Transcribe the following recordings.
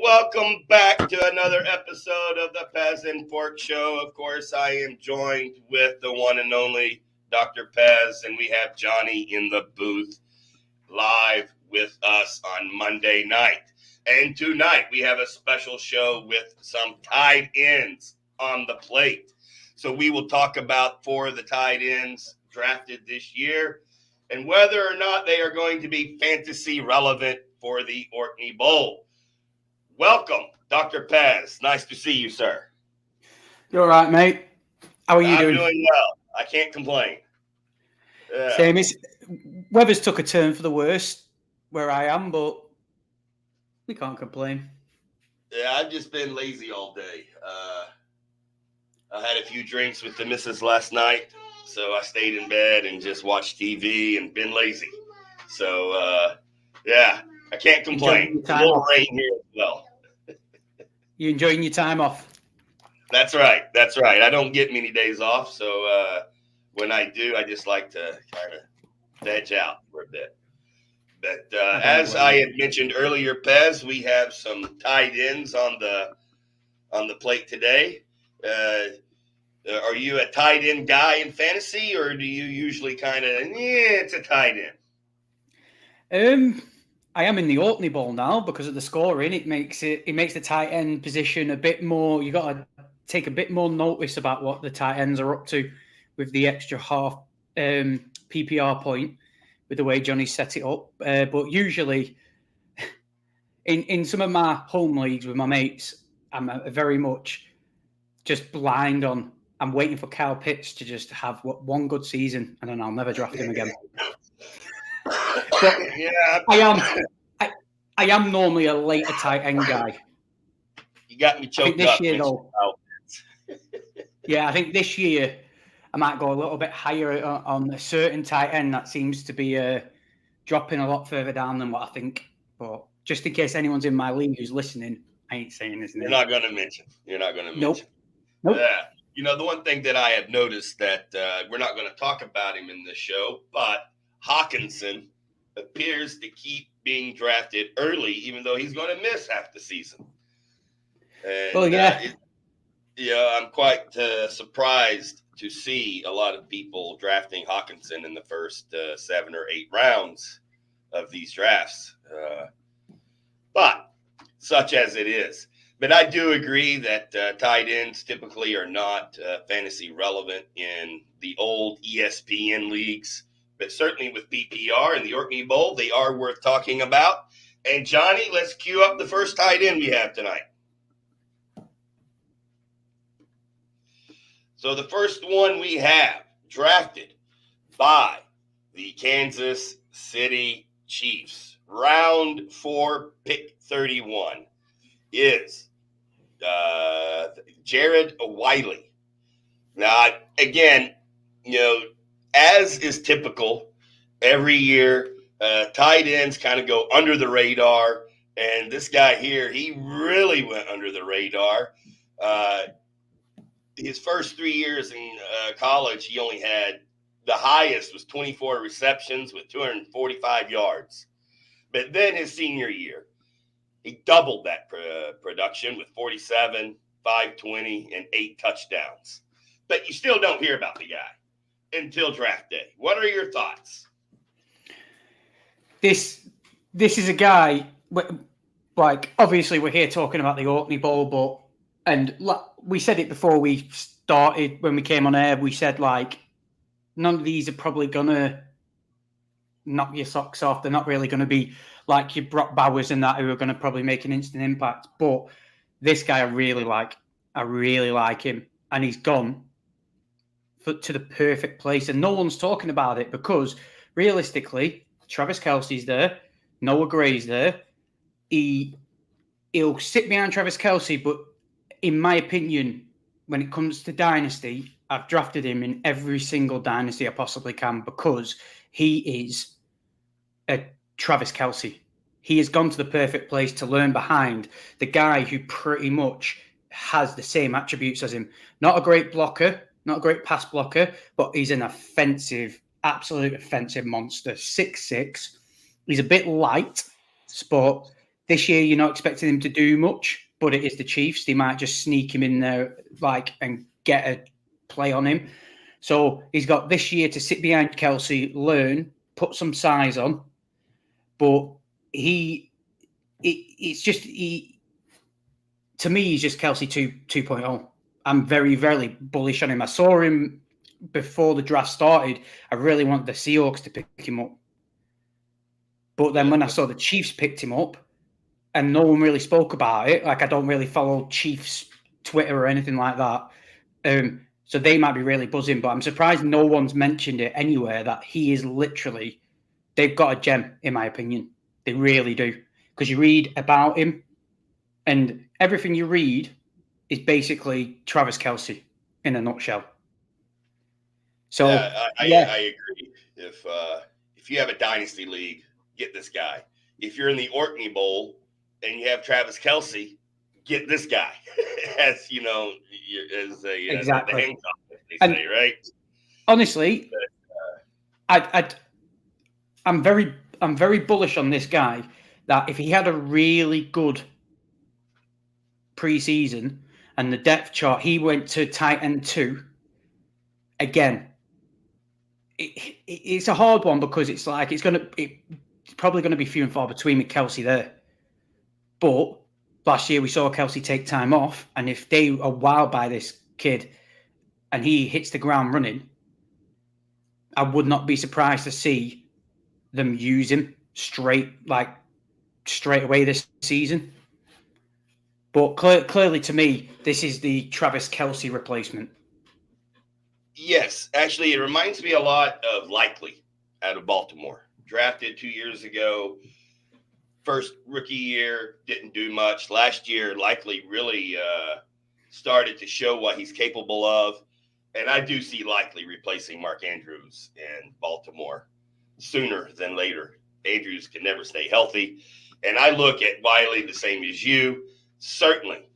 Welcome back to another episode of the Pez and Pork Show. Of course, I am joined with the one and only Dr. Pez, and we have Johnny in the booth live with us on Monday night. And tonight we have a special show with some tight ends on the plate. So we will talk about 4 of the tight ends drafted this year and whether or not they are going to be fantasy relevant for the Orkney Bowl. Welcome, Dr. Pez. Nice to see you, sir. You all right, mate? How are you doing? I'm doing well. I can't complain. Yeah. Same. Weather's took a turn for the worst where I am, but we can't complain. Yeah, I've just been lazy all day. I had a few drinks with the missus last night, so I stayed in bed and just watched TV and been lazy. So, yeah. I can't complain. A little rain here as well. You enjoying your time off? That's right. That's right. I don't get many days off, so when I do, I just like to kind of veg out for a bit. But as I had mentioned earlier, Pez, we have some tight ends on the plate today. Are you a tight end guy in fantasy, or do you usually kind of it's a tight end? I am in the Orkney Bowl now because of the scoring. It makes the tight end position a bit more. You got to take a bit more notice about what the tight ends are up to with the extra half PPR point with the way Johnny set it up. But usually, in some of my home leagues with my mates, I'm very much just blind on. I'm waiting for Kyle Pitts to just have one good season, and then I'll never draft him again. But yeah, I am normally a later tight end guy. You got me choked this year, though. Yeah, I think this year I might go a little bit higher on a certain tight end that seems to be dropping a lot further down than what I think. But just in case anyone's in my league who's listening, I ain't saying his name. You're not going to mention. Nope. Yeah. You know, the one thing that I have noticed that we're not going to talk about him in this show, but Hockenson appears to keep being drafted early, even though he's going to miss half the season. And, well, yeah. I'm quite surprised to see a lot of people drafting Hockenson in the first 7 or 8 rounds of these drafts. But such as it is. But I do agree that tight ends typically are not fantasy relevant in the old ESPN leagues. But certainly with PPR and the Orkney Bowl, they are worth talking about. And Johnny, let's cue up the first tight end we have tonight. So the first one we have drafted by the Kansas City Chiefs, round 4, pick 31, is Jared Wiley. Now, again, as is typical, every year, tight ends kind of go under the radar. And this guy here, he really went under the radar. His first 3 years in college, he only had the highest was 24 receptions with 245 yards. But then his senior year, he doubled that production with 47, 520, and 8 touchdowns. But you still don't hear about the guy until draft day. What are your thoughts? This is a guy, like, obviously we're here talking about the Orkney Bowl, and we said it before we started, when we came on air, we said, like, none of these are probably going to knock your socks off. They're not really going to be like your Brock Bowers and that, who are going to probably make an instant impact. But this guy I really like. I really like him. And he's gone to the perfect place. And no one's talking about it because, realistically, Travis Kelce's there. Noah Gray's there. He'll sit behind Travis Kelce, but in my opinion, when it comes to Dynasty, I've drafted him in every single dynasty I possibly can because he is a Travis Kelce. He has gone to the perfect place to learn behind the guy who pretty much has the same attributes as him. Not a great blocker, not a great pass blocker, but he's an absolute offensive monster. 6'6". He's a bit light, but this year you're not expecting him to do much, but it is the Chiefs. They might just sneak him in there and get a play on him. So he's got this year to sit behind Kelce, learn, put some size on. But to me, he's just Kelce 2.0. I'm very, very bullish on him. I saw him before the draft started. I really want the Seahawks to pick him up. But then when I saw the Chiefs picked him up and no one really spoke about it, like I don't really follow Chiefs Twitter or anything like that. So they might be really buzzing, but I'm surprised no one's mentioned it anywhere that he is literally, they've got a gem, in my opinion. They really do. Because you read about him and everything you read is basically Travis Kelce in a nutshell. So I agree. If you have a dynasty league, get this guy. If you're in the Orkney Bowl and you have Travis Kelce, get this guy. As you know, as a exactly. the Hancock, they say, right? Honestly, I'm very bullish on this guy. That if he had a really good preseason and the depth chart, he went to tight end 2. Again, it's a hard one because it's like it's probably going to be few and far between with Kelce there. But last year we saw Kelce take time off, and if they are wowed by this kid and he hits the ground running, I would not be surprised to see them use him straight away this season. But clearly to me, this is the Travis Kelce replacement. Yes, actually, it reminds me a lot of Likely out of Baltimore. Drafted 2 years ago. First rookie year, didn't do much. Last year, Likely really started to show what he's capable of. And I do see Likely replacing Mark Andrews in Baltimore sooner than later. Andrews can never stay healthy. And I look at Wiley the same as you. Certainly,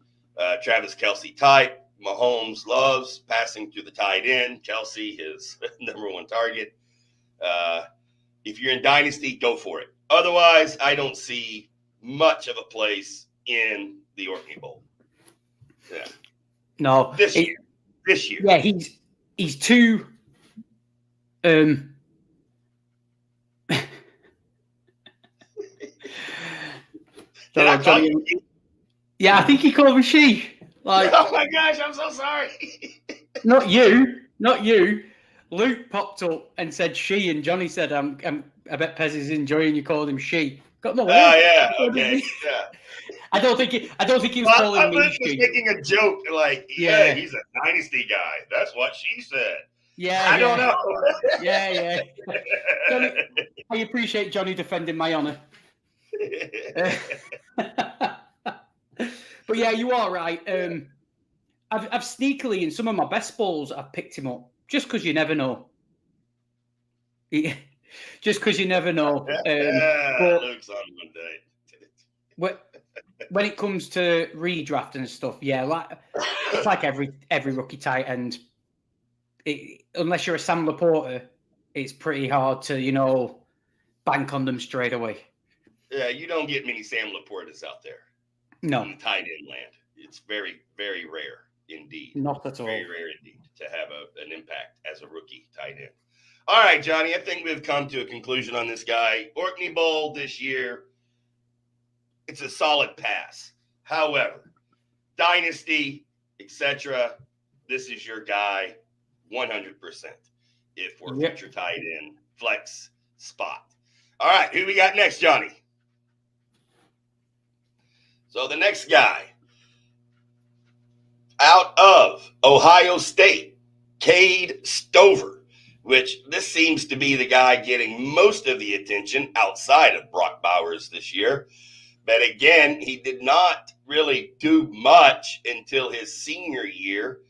Travis Kelce type. Mahomes loves passing to the tight end. Kelce, his number one target. If you're in Dynasty, go for it. Otherwise, I don't see much of a place in the Orkney Bowl. Yeah. No. This year. Yeah, he's too Yeah, I think he called me she. Like, oh my gosh, I'm so sorry. Not you. Luke popped up and said she, and Johnny said, I bet Pez is enjoying you calling him she. Got no way. Oh yeah, okay, yeah. I don't think he was calling me she. Luke was making a joke, like, yeah, he's a dynasty guy. That's what she said. Yeah, I don't know. Yeah. Johnny, I appreciate Johnny defending my honor. But yeah, you are right. I've sneakily in some of my best balls, I've picked him up just because you never know. Just because you never know. But Luke's on Monday. When it comes to redraft and stuff, yeah, it's like every rookie tight end. Unless you're a Sam Laporta, it's pretty hard to bank on them straight away. Yeah, you don't get many Sam Laportas out there. No. In the tight end land. It's very, very rare indeed. Not at all. Very rare indeed to have an impact as a rookie tight end. All right, Johnny, I think we've come to a conclusion on this guy. Orkney Bowl this year, it's a solid pass. However, Dynasty, etc., this is your guy 100% if we're future tight end flex spot. All right, who we got next, Johnny? So the next guy, out of Ohio State, Cade Stover, which this seems to be the guy getting most of the attention outside of Brock Bowers this year. But again, he did not really do much until his senior year.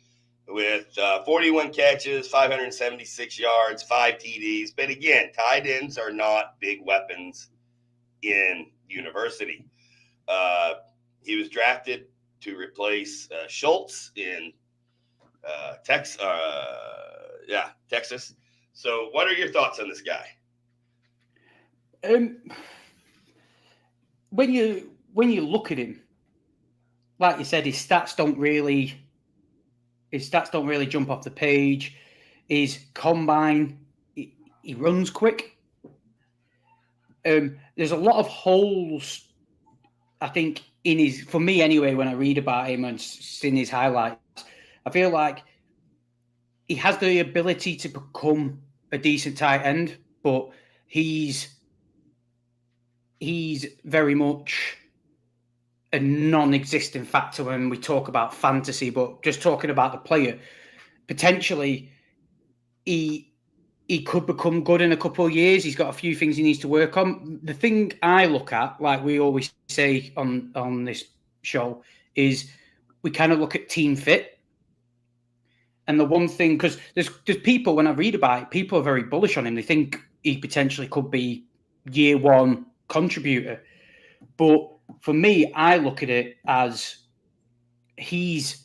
with 41 catches, 576 yards, 5 TDs. But again, tight ends are not big weapons in university. He was drafted to replace Schultz in Texas. So, what are your thoughts on this guy? When you look at him, like you said, his stats don't really jump off the page. His combine, he runs quick. There's a lot of holes, I think, in his, for me anyway, when I read about him and seen his highlights, I feel like he has the ability to become a decent tight end, but he's very much a non-existent factor when we talk about fantasy. But just talking about the player, potentially he could become good in a couple of years. He's got a few things he needs to work on. The thing I look at, like we always say on this show, is we kind of look at team fit. And the one thing, because there's people, when I read about it, people are very bullish on him. They think he potentially could be year one contributor. But for me, I look at it as he's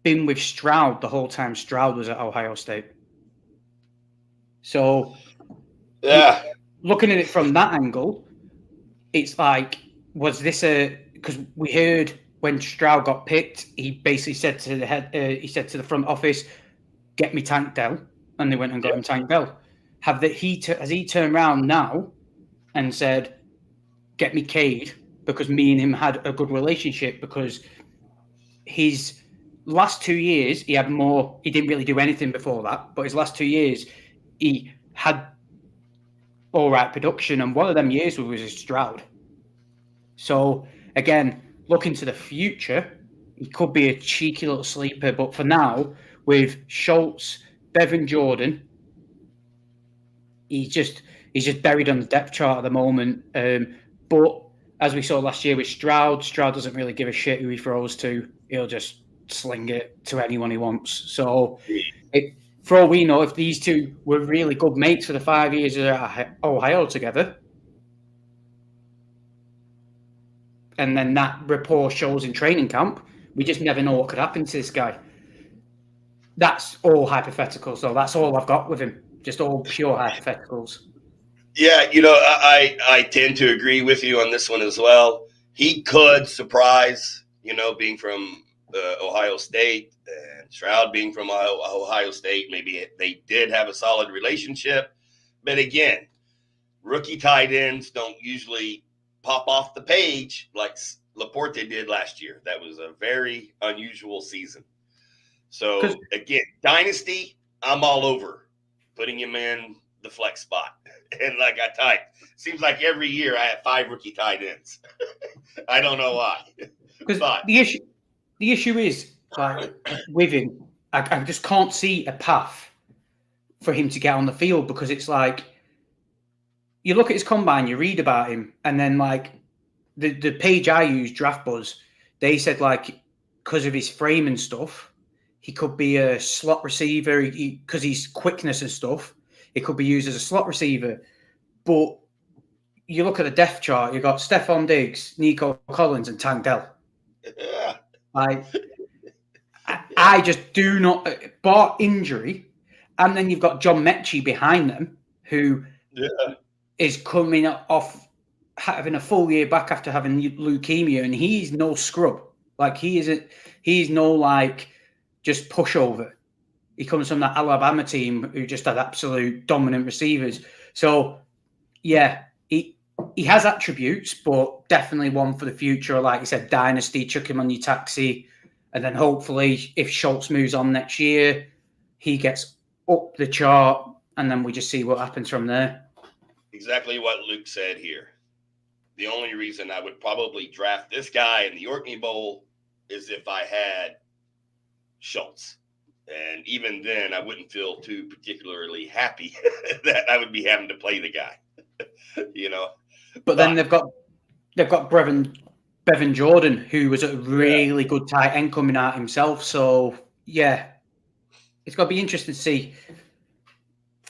been with Stroud the whole time Stroud was at Ohio State. So, yeah, looking at it from that angle, it's like, was this because we heard when Stroud got picked, he basically said to the head, he said to the front office, "Get me Tank Dell," and they went and got him Tank Dell. Has he turned around now and said, "Get me Cade," because me and him had a good relationship, because his last 2 years, he had more, he didn't really do anything before that, but his last 2 years, he had all right production, and one of them years was his Stroud. So, again, looking to the future, he could be a cheeky little sleeper, but for now, with Schultz, Bevan Jordan, he's just buried on the depth chart at the moment. But as we saw last year with Stroud doesn't really give a shit who he throws to. He'll just sling it to anyone he wants. So, for all we know, if these two were really good mates for the 5 years at Ohio together, and then that rapport shows in training camp, we just never know what could happen to this guy. That's all hypothetical. So that's all I've got with him. Just all pure hypotheticals. Yeah, I tend to agree with you on this one as well. He could surprise, being from Ohio State, and Stroud being from Ohio State. Maybe they did have a solid relationship. But again, rookie tight ends don't usually pop off the page like Laporte did last year. That was a very unusual season. So, again, Dynasty, I'm all over putting him in the flex spot. And like I typed, seems like every year I have 5 rookie tight ends. I don't know why. Because the issue is, like, with him, I just can't see a path for him to get on the field, because it's like, you look at his combine, you read about him, and then, like, the page I use, Draft Buzz, they said, like, because of his frame and stuff, he could be a slot receiver because he's quickness and stuff. It could be used as a slot receiver. But you look at the depth chart, you've got Stephon Diggs, Nico Collins, and Tank Dell. Yeah. I just do not, bar injury. And then you've got John Mechie behind them, who is coming off having a full year back after having leukemia, and he's no scrub. Like, he's no, like, just pushover. He comes from that Alabama team who just had absolute dominant receivers. So, yeah, he has attributes, but definitely one for the future. Like you said, Dynasty, chuck him on your taxi. And then hopefully, if Schultz moves on next year, he gets up the chart, and then we just see what happens from there. Exactly what Luke said here. The only reason I would probably draft this guy in the Orkney Bowl is if I had Schultz. And even then, I wouldn't feel too particularly happy that I would be having to play the guy, But then they've got Bevan Jordan, who was a really good tight end coming out himself. So, yeah, it's got to be interesting to see.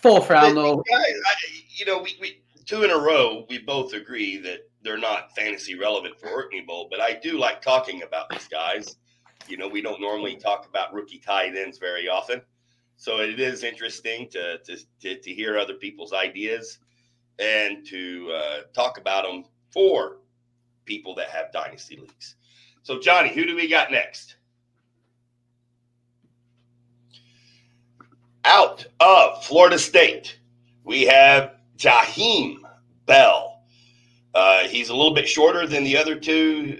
Fourth round, though. We 2 in a row, we both agree that they're not fantasy relevant for Orkney Bowl, but I do like talking about these guys. We don't normally talk about rookie tight ends very often. So it is interesting to hear other people's ideas and to talk about them for people that have dynasty leagues. So, Johnny, who do we got next? Out of Florida State, we have Jaheim Bell. He's a little bit shorter than the other two.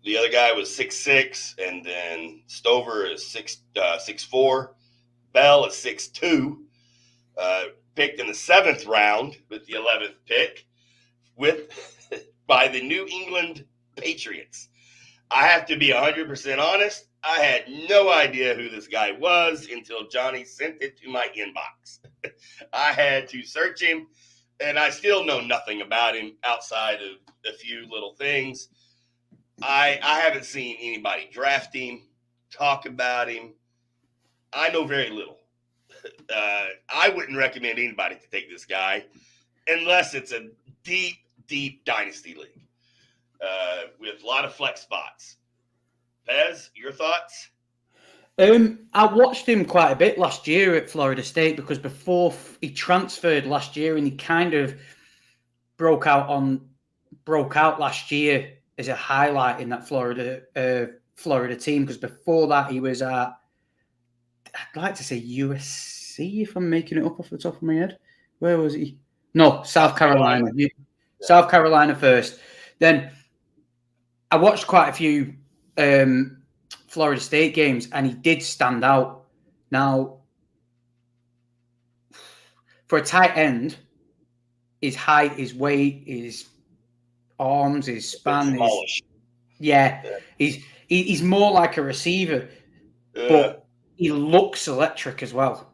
The other guy was 6'6", and then Stover is 6'4". Bell is 6'2". Picked in the 7th round with the 11th pick by the New England Patriots. I have to be 100% honest. I had no idea who this guy was until Johnny sent it to my inbox. I had to search him, and I still know nothing about him outside of a few little things. I haven't seen anybody draft him, talk about him. I know very little. I wouldn't recommend anybody to take this guy unless it's a deep, deep dynasty league with a lot of flex spots. Pez, your thoughts? I watched him quite a bit last year at Florida State because before he transferred last year, and he kind of broke out last year as a highlight in that Florida team, because before that he was at, I'd like to say USC, if I'm making it up off the top of my head. Where was he? No, South Carolina. Yeah. South Carolina first. Then I watched quite a few Florida State games, and he did stand out. Now, for a tight end, his height, his weight, his arms, his span, he's more like a receiver, but he looks electric as well.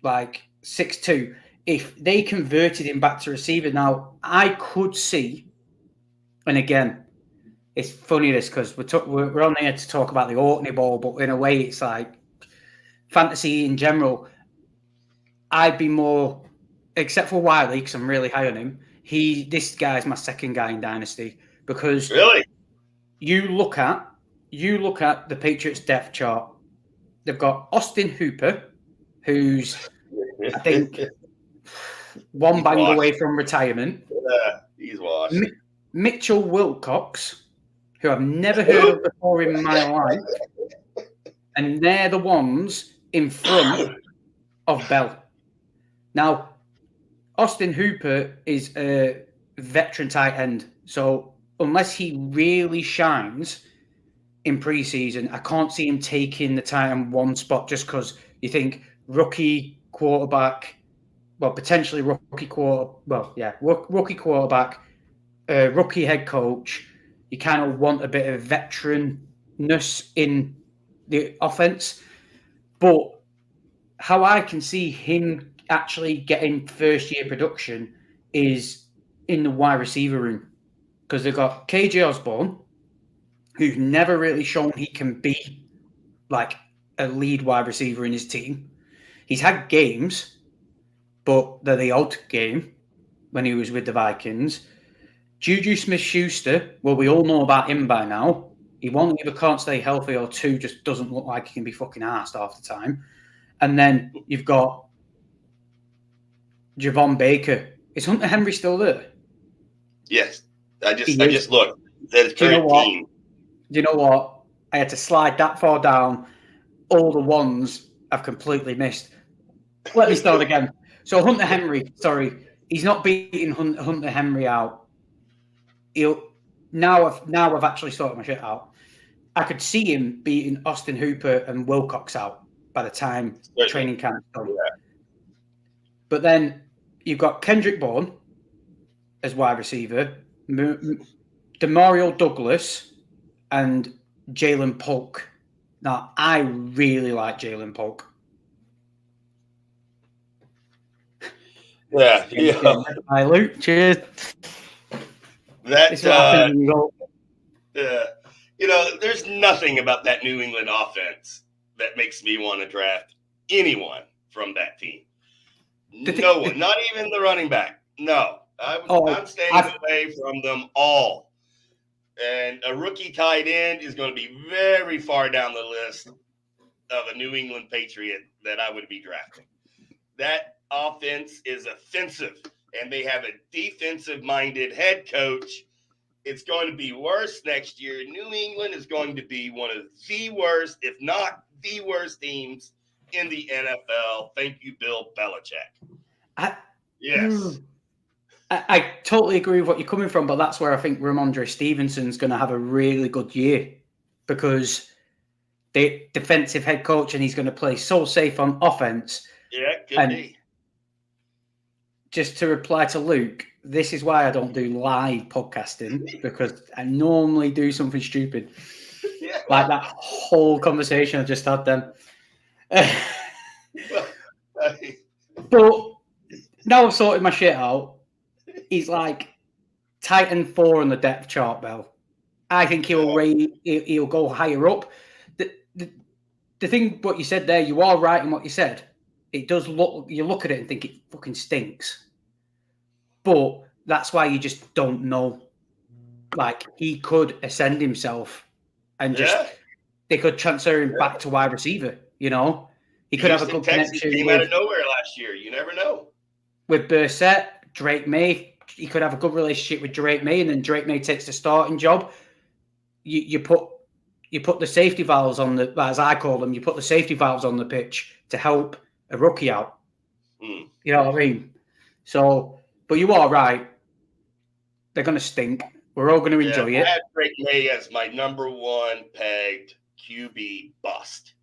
Like 6'2". If they converted him back to receiver, now I could see, and again, it's funny this because we're on here to talk about the Orkney Bowl, but in a way, it's like fantasy in general. I'd be more, except for Wiley, because I'm really high on him. This guy's my second guy in Dynasty, because really, you look at the Patriots depth chart. They've got Austin Hooper, who's I think one bang away from retirement. He's washed. Mitchell Wilcox, who I've never heard of before in my life, and they're the ones in front of Bell. Now, Austin Hooper is a veteran tight end, so unless he really shines in preseason, I can't see him taking the tight end one spot just because you think rookie quarterback, potentially rookie quarterback, rookie head coach. You kind of want a bit of veteranness in the offense, but how I can see him actually getting first-year production is in the wide receiver room, because they've got KJ Osborne, who's never really shown he can be like a lead wide receiver in his team. He's had games, but they're the odd game when he was with the Vikings. Juju Smith-Schuster, well, we all know about him by now. He one either can't stay healthy, or two just doesn't look like he can be fucking arsed half the time. And then you've got Javon Baker. Is Hunter Henry still there? Yes. I just looked. That's Do you know what? I had to slide that far down. All the ones I've completely missed. Let me start again. So Hunter Henry, he's not beating Hunter Henry out. Now I've actually sorted my shit out. I could see him beating Austin Hooper and Wilcox out by the time training camp done. Yeah. But then you've got Kendrick Bourne as wide receiver, Demario Douglas, and Jalen Polk. Now, I really like Jalen Polk. Yeah. Hi, Luke. Cheers. there's nothing about that New England offense that makes me want to draft anyone from that team. No one, not even the running back. No, I'm staying away from them all. And a rookie tight end is going to be very far down the list of a New England Patriot that I would be drafting. That offense is offensive, and they have a defensive-minded head coach. It's going to be worse next year. New England is going to be one of the worst, if not the worst teams in the NFL. Thank you, Bill Belichick. Yes. I totally agree with what you're coming from, but that's where I think Ramondre Stevenson's going to have a really good year because the defensive head coach and he's going to play so safe on offense. Yeah, could be. Just to reply to Luke, this is why I don't do live podcasting because I normally do something stupid. Yeah. Like that whole conversation I just had then. But now I've sorted my shit out. He's like Titan 4 on the depth chart, Bell. I think he'll go higher up. The thing, what you said there, you are right in what you said. It does look, you look at it and think it fucking stinks. But that's why you just don't know. Like, he could ascend himself and they could transfer him back to wide receiver, He could have a good connection. Came out of nowhere last year. You never know. With Brissett, Drake May, he could have a good relationship with Drake May, and then Drake May takes the starting job. You put the safety valves on the, as I call them, you put the safety valves on the pitch to help a rookie out. You know what I mean? So, but you are right. They're going to stink. We're all going to enjoy it. I had Drake May as my number one pegged QB bust.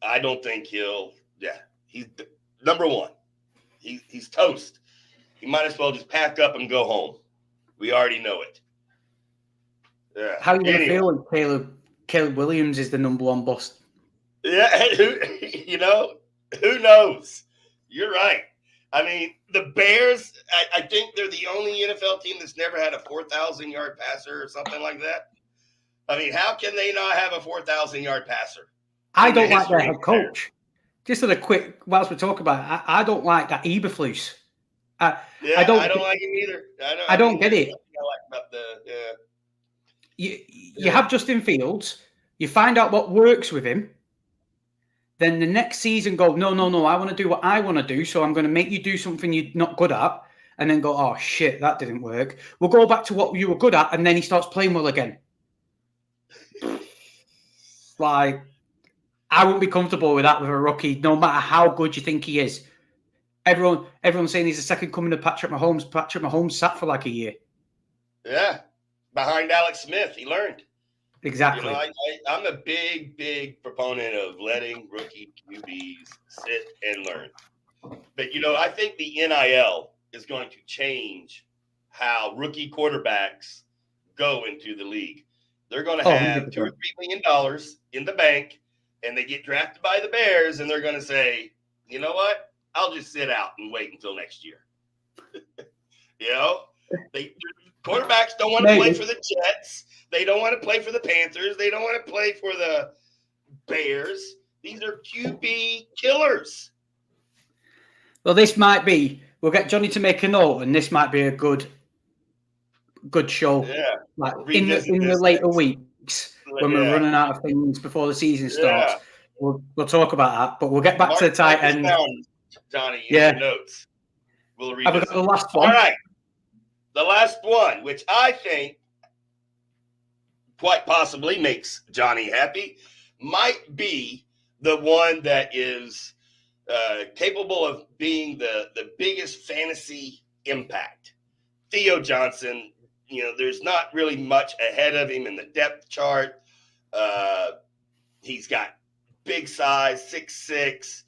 I don't think he's number one. He's toast. He might as well just pack up and go home. We already know it. Yeah. How are you going to feel when Caleb Williams is the number one bust? Yeah, who knows? You're right. I mean, the Bears, I think they're the only NFL team that's never had a 4,000-yard passer or something like that. I mean, how can they not have a 4,000-yard passer? I don't like their head coach. Just a quick, whilst we talk about it, I don't like that Eberflus. I don't like him either. I don't get it. I like about You have Justin Fields. You find out what works with him. Then the next season go, no, I want to do what I want to do. So I'm going to make you do something you're not good at. And then go, oh, shit, that didn't work. We'll go back to what you were good at. And then he starts playing well again. Like, I wouldn't be comfortable with that with a rookie, no matter how good you think he is. Everyone's saying he's the second coming of Patrick Mahomes. Patrick Mahomes sat for like a year. Yeah. Behind Alex Smith, he learned. Exactly. I'm a big proponent of letting rookie QBs sit and learn. But, I think the NIL is going to change how rookie quarterbacks go into the league. They're going to have $2 or $3 million in the bank, and they get drafted by the Bears, and they're going to say, you know what? I'll just sit out and wait until next year. Quarterbacks don't want to play for the Jets. They don't want to play for the Panthers. They don't want to play for the Bears. These are QB killers. Well, this might be. We'll get Johnny to make a note, and this might be a good show. Yeah. Like in the later weeks when we're running out of things before the season starts. Yeah. We'll talk about that, but we'll get back to the tight end. Johnny, in your notes. We'll read the last one. All right. The last one, which I think quite possibly makes Johnny happy, might be the one that is capable of being the biggest fantasy impact. Theo Johnson, there's not really much ahead of him in the depth chart. He's got big size, 6'6",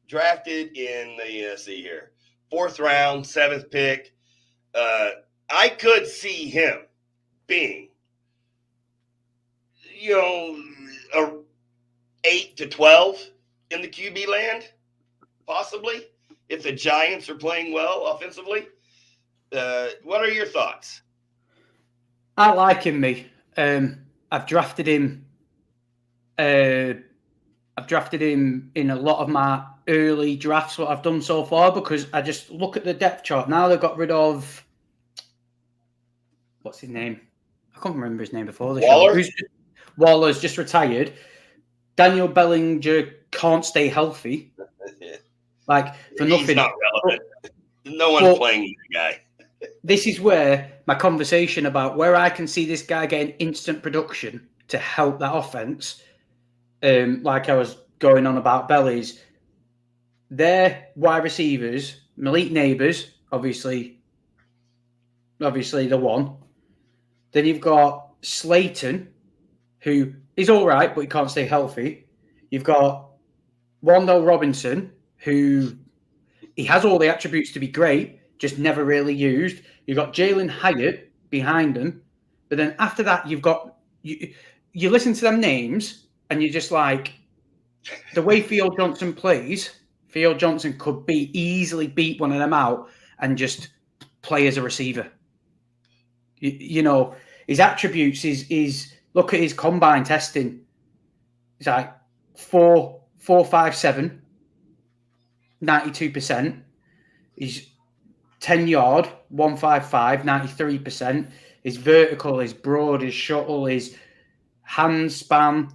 drafted in the, 4th round, 7th pick. I could see him being, 8 to 12 in the QB land, possibly, if the Giants are playing well offensively. What are your thoughts? I like him, me. I I've drafted him. I've drafted him in a lot of my early drafts. What I've done so far, because I just look at the depth chart now. They've got rid of what's his name? I can't remember his name before the Waller? show. Waller's just retired. Daniel Bellinger can't stay healthy. Like for nothing. He's not relevant. No one's playing the guy. This is where my conversation about where I can see this guy getting instant production to help that offense, like I was going on about Belly's, their wide receivers, Malik Neighbors, obviously the one. Then you've got Slayton, who is all right, but he can't stay healthy. You've got Wan'Dale Robinson, who he has all the attributes to be great, just never really used. You've got Jalen Hyatt behind him. But then after that, you've got you listen to them names and you're just like, the way Theo Johnson plays, Theo Johnson could easily beat one of them out and just play as a receiver. You know, his attributes is look at his combine testing. It's like 4.57, 92%. He's 10-yard, 155, 93%. His vertical, his broad, his shuttle, his hand span,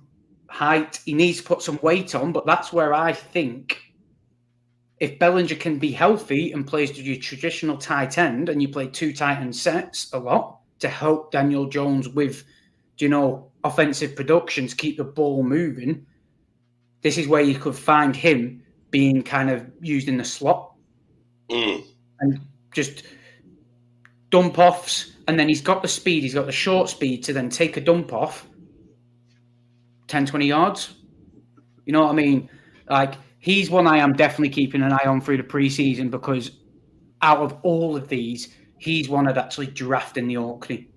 height. He needs to put some weight on, but that's where I think if Bellinger can be healthy and plays your traditional tight end, and you play two tight end sets a lot to help Daniel Jones with, offensive production to keep the ball moving, this is where you could find him being kind of used in the slot and just dump offs. And then he's got the speed, he's got the short speed to then take a dump off 10, 20 yards. You know what I mean? Like, he's one I am definitely keeping an eye on through the preseason, because out of all of these, he's one I'd actually draft in the Orkney.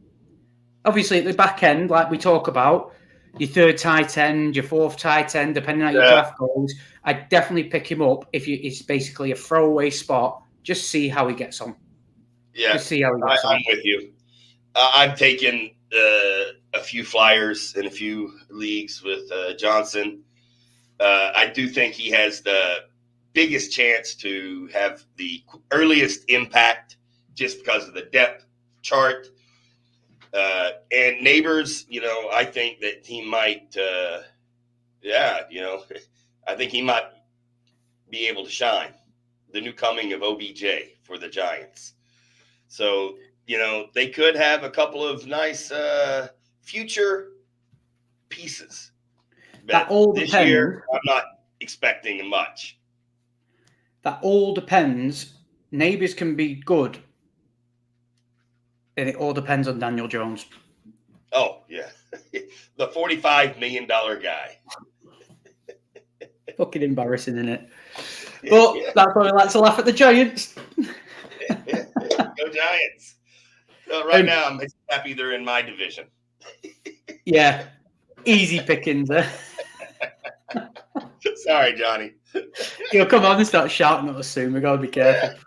Obviously, at the back end, like we talk about, your third tight end, your fourth tight end, depending on how your draft goes, I'd definitely pick him up if it's basically a throwaway spot. Just see how he gets on. Yeah, just see how he gets on. I'm with you. I've taken a few flyers in a few leagues with Johnson. I do think he has the biggest chance to have the earliest impact just because of the depth chart. And Neighbors, I think that he might, I think he might be able to shine. The new coming of OBJ for the Giants. So, they could have a couple of nice future pieces. But that all this depends. Year, I'm not expecting much. That all depends. Neighbors can be good. And it all depends on Daniel Jones. Oh, yeah. The $45 million guy. Fucking embarrassing, isn't it? But that's why we like to laugh at the Giants. Go Giants. So right now, I'm happy they're in my division. Yeah. Easy pickings, eh? Sorry, Johnny. Come on and start shouting at us soon. We've got to be careful.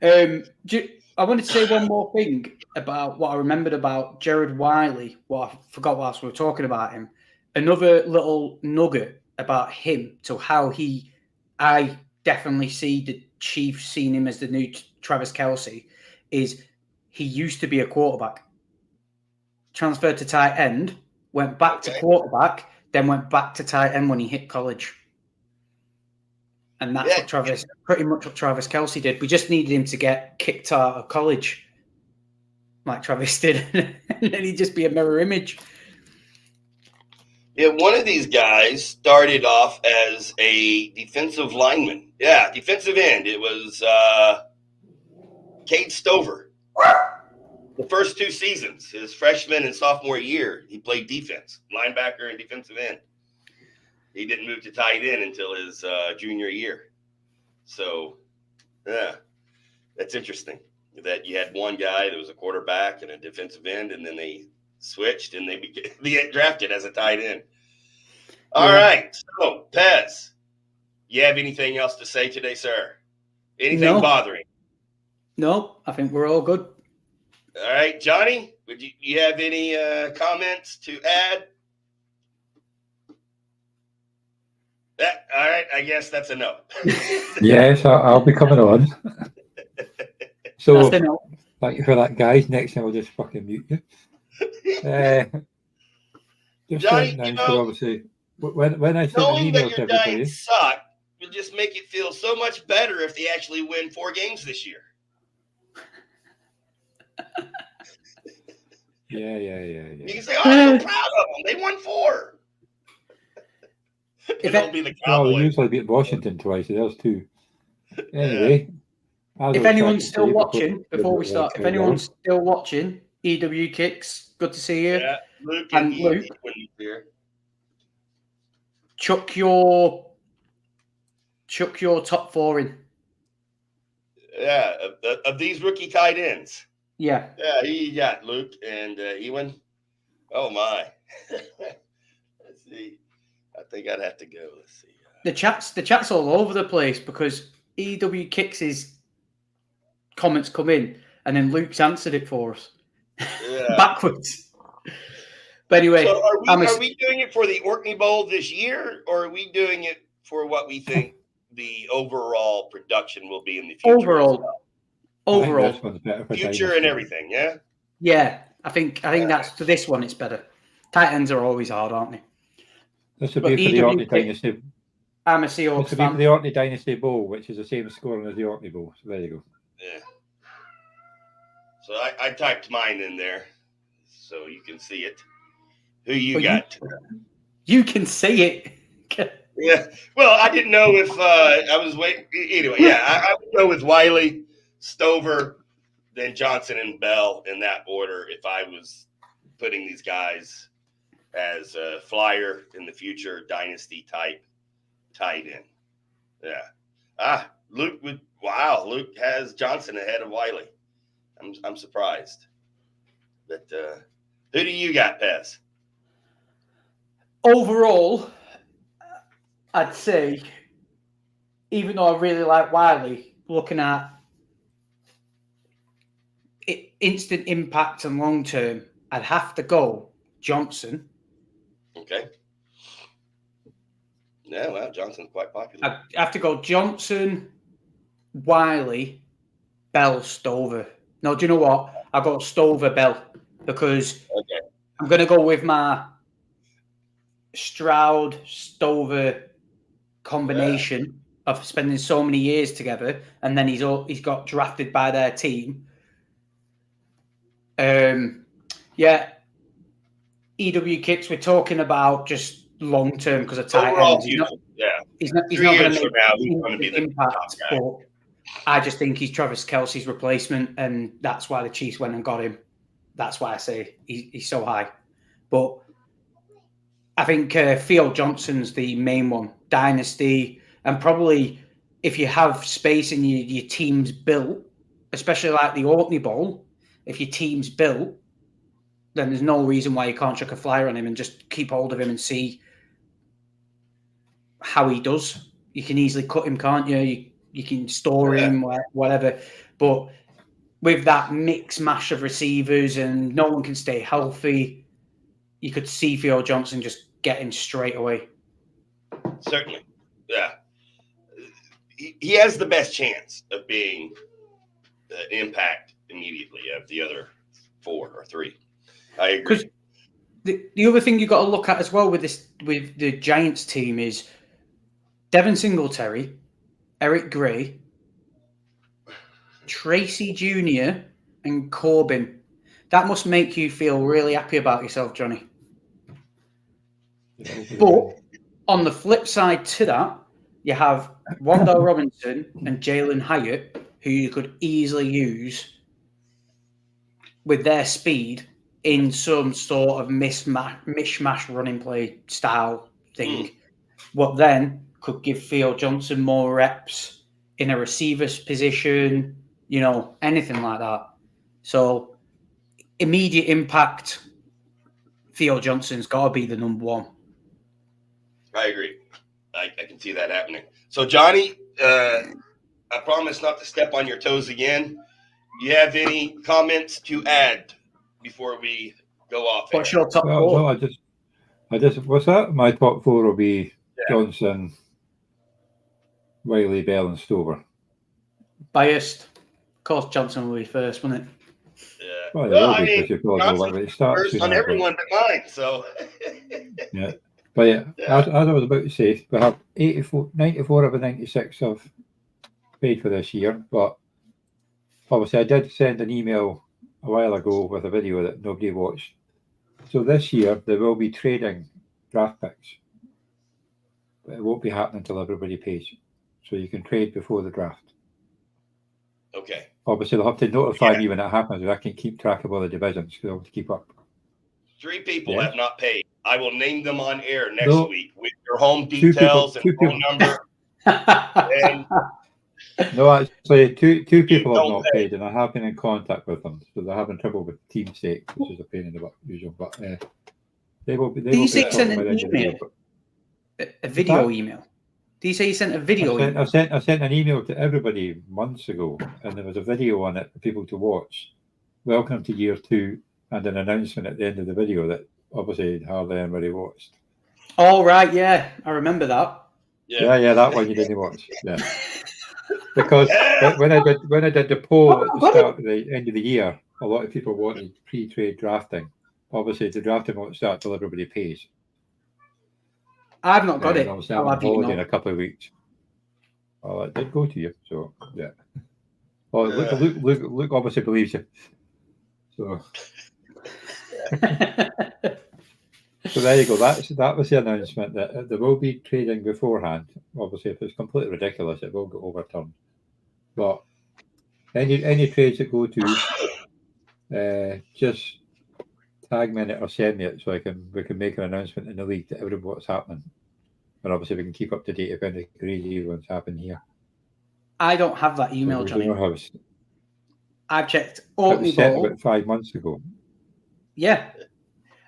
I wanted to say one more thing about what I remembered about Jared Wiley. What I forgot whilst we were talking about him. Another little nugget about him, to how I definitely see the Chiefs seeing him as the new Travis Kelce, is he used to be a quarterback. Transferred to tight end, went back to quarterback, then went back to tight end when he hit college. And that's pretty much what Travis Kelce did. We just needed him to get kicked out of college like Travis did. And then he'd just be a mirror image. Yeah, one of these guys started off as a defensive lineman. Yeah, defensive end. It was Cade Stover. The first 2 seasons, his freshman and sophomore year, he played defense, linebacker and defensive end. He didn't move to tight end until his junior year. So, yeah, that's interesting that you had one guy that was a quarterback and a defensive end, and then they switched and they get drafted as a tight end. All right. So, Pez, you have anything else to say today, sir? Anything bothering? No, I think we're all good. All right, Johnny, Would you have any comments to add? All right, I guess that's a no. Yes, I'll be coming on. So, That's the no. thank you for that, guys. Next time I'll just fucking mute you. Just Johnny, now, you so know, obviously, when I sent an knowing email that to your everybody, Giants suck will just make it feel so much better if they actually win 4 games this year. yeah. You can say, "Oh, I'm so proud of them. They won 4." It'll be the well, they Cowboys. usually beat Washington twice, so there's 2. Anyway, If anyone's still watching, before we start, if anyone's Luke, still watching, EW Kicks, good to see you. Yeah, Luke And and Luke, when he's here. chuck your top 4 in. Yeah, of these rookie tight ends. Yeah. Yeah, he got Luke and Ewan. Oh my. Let's see. I think I'd have to go. Let's see. The chat's all over the place because EW Kicks' comments come in and then Luke's answered it for us. Yeah. Backwards. But anyway, so are we doing it for the Orkney Bowl this year, or are we doing it for what we think the overall production will be in the future? Overall, future and everything, yeah. Yeah, I think that's for this one. It's better. Tight ends are always hard, aren't they? This would be for the Orkney Dynasty. I'm a Seahawks fan. This would be for the Orkney Dynasty Bowl, which is the same scoring as the Orkney Bowl. So there you go. Yeah. So I typed mine in there, so you can see it. Who you got? You can see it. Yeah. Well, I didn't know if I was waiting. Anyway, yeah, I would go with Wiley, Stover, then Johnson and Bell in that order if I was putting these guys as a flyer in the future dynasty type tight end. Yeah. Luke has Johnson ahead of Wiley. I'm surprised. But who do you got, Pez? Overall, I'd say, even though I really like Wiley, looking at instant impact and long term, I'd have to go Johnson. Okay. Yeah, well, Johnson's quite popular. I have to go Johnson, Wiley, Bell, Stover. No, do you know what? I'll go Stover, Bell, because I'm going to go with my Stroud, Stover combination of spending so many years together, and then he's got drafted by their team. EW Kicks, we're talking about just long term because of tight ends. He's not going to make impact, but I just think he's Travis Kelce's replacement, and that's why the Chiefs went and got him. That's why I say he's so high. But I think Theo Johnson's the main one. Dynasty, and probably if you have space in your team's built, especially like the Orkney Bowl, if your team's built, then there's no reason why you can't chuck a flyer on him and just keep hold of him and see how he does. You can easily cut him, can't you? You can store him, whatever. But with that mix mash of receivers and no one can stay healthy, you could see Theo Johnson just get him straight away. Certainly. Yeah. He has the best chance of being the impact immediately of the other 4 or 3. I agree. The other thing you've got to look at as well with the Giants team is Devin Singletary, Eric Gray, Tracy Jr., and Corbin. That must make you feel really happy about yourself, Johnny. But on the flip side to that, you have Wan'Dale Robinson and Jalen Hyatt, who you could easily use with their speed in some sort of mishmash running play style thing. What then could give Theo Johnson more reps in a receiver's position, anything like that. So immediate impact, Theo Johnson's got to be the number one. I agree. I can see that happening. So, Johnny, I promise not to step on your toes again. Do you have any comments to add before we go off What's air? your top Well, four? no, I just, what's that? My top four will be Yeah. Johnson, Wiley, Bell, and Stover. Biased. Of course, Johnson will be first, won't it? Yeah. Well, Well, will I be mean, because you've got Johnson to it starts first soon on as well. everyone but mine. So Yeah. But yeah, Yeah. As I was about to say, we have 94 of the 96 have paid for this year. But obviously, I did send an email a while ago with a video that nobody watched. So this year, there will be trading draft picks. But it won't be happening until everybody pays. So you can trade before the draft. okay. Obviously, they'll have to notify me when it happens, so I can keep track of all the divisions because I want to keep up. 3 people Yes. have not paid. I will name them on air next No. week with your home 2 details people- and phone number. And No, actually, two people have don't not paid, and I have been in contact with them, so they're having trouble with team stake, which is a pain in the butt usual. But they will be. They Do you will say be send sorted by an the end of the email? year. A video that? email. Do you say you sent a video I email? sent an email to everybody months ago, and there was a video on it for people to watch. Welcome to year 2, and an announcement at the end of the video that obviously hardly anybody watched. Oh, right, yeah. I remember that. Yeah, that one you didn't watch. Yeah, because when I did the poll at the start of the end of the year, a lot of people wanted pre-trade drafting. Obviously, the drafting won't start till everybody pays. I've not got And it. obviously, I'll I'm on have you holiday in know. a couple of weeks. Well, it did go to you, so yeah. Well, Yeah. Luke obviously believes you. So there you go. That was the announcement that there will be trading beforehand. Obviously, if it's completely ridiculous, it will get overturned. But any trades that go to, just tag me in it or send me it so we can make an announcement in the league to everybody what's happening. And obviously, we can keep up to date if any crazy ones happen here. I don't have that email, We Johnny. don't know how it's- I've checked it was Orkney sent Bowl. about 5 months ago. Yeah.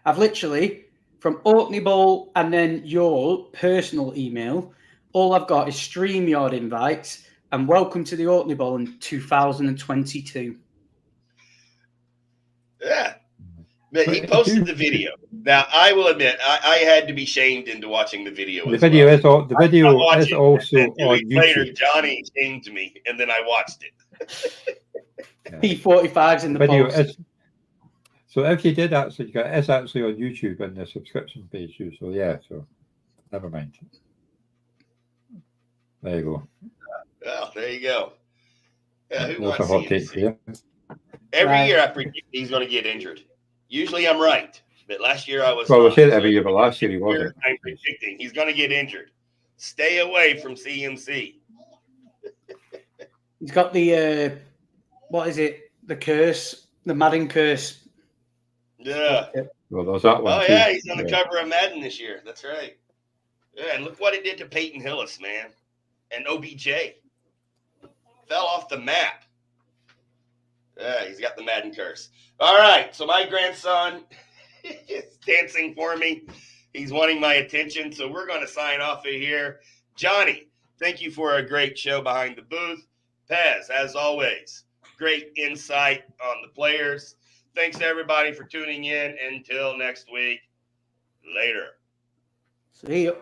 I've literally, from Orkney Bowl and then your personal email, all I've got is StreamYard invites and welcome to the Orkney Bowl in 2022. Yeah. But he But posted the video. Now, I will admit, I had to be shamed into watching the video. The as video well. is all, the video watch is it, also and 2 on weeks later, YouTube. Johnny shamed me, and then I watched it. P45's in the Video post. is, so if you did actually, it's actually on YouTube in the subscription page too. So yeah, so never mind. There you go. Well, there you go. Yeah, who That's a wants hot take CMC? for you. Every Right. year I predict he's going to get injured. Usually I'm right, but last year I was Well, we not. say that So every year, but last year he here wasn't. I'm predicting he's going to get injured. Stay away from CMC. He's got the, what is it? The curse, the Madden curse. Yeah. Well, there's that one Oh, too. yeah, he's on the Yeah. cover of Madden this year. That's right. Yeah, and look what it did to Peyton Hillis, man. And OBJ. Fell off the map. Yeah, he's got the Madden curse. All right, so my grandson is dancing for me. He's wanting my attention, so we're going to sign off of here. Johnny, thank you for a great show behind the booth. Pez, as always, great insight on the players. Thanks, everybody, for tuning in. Until next week, later. See you.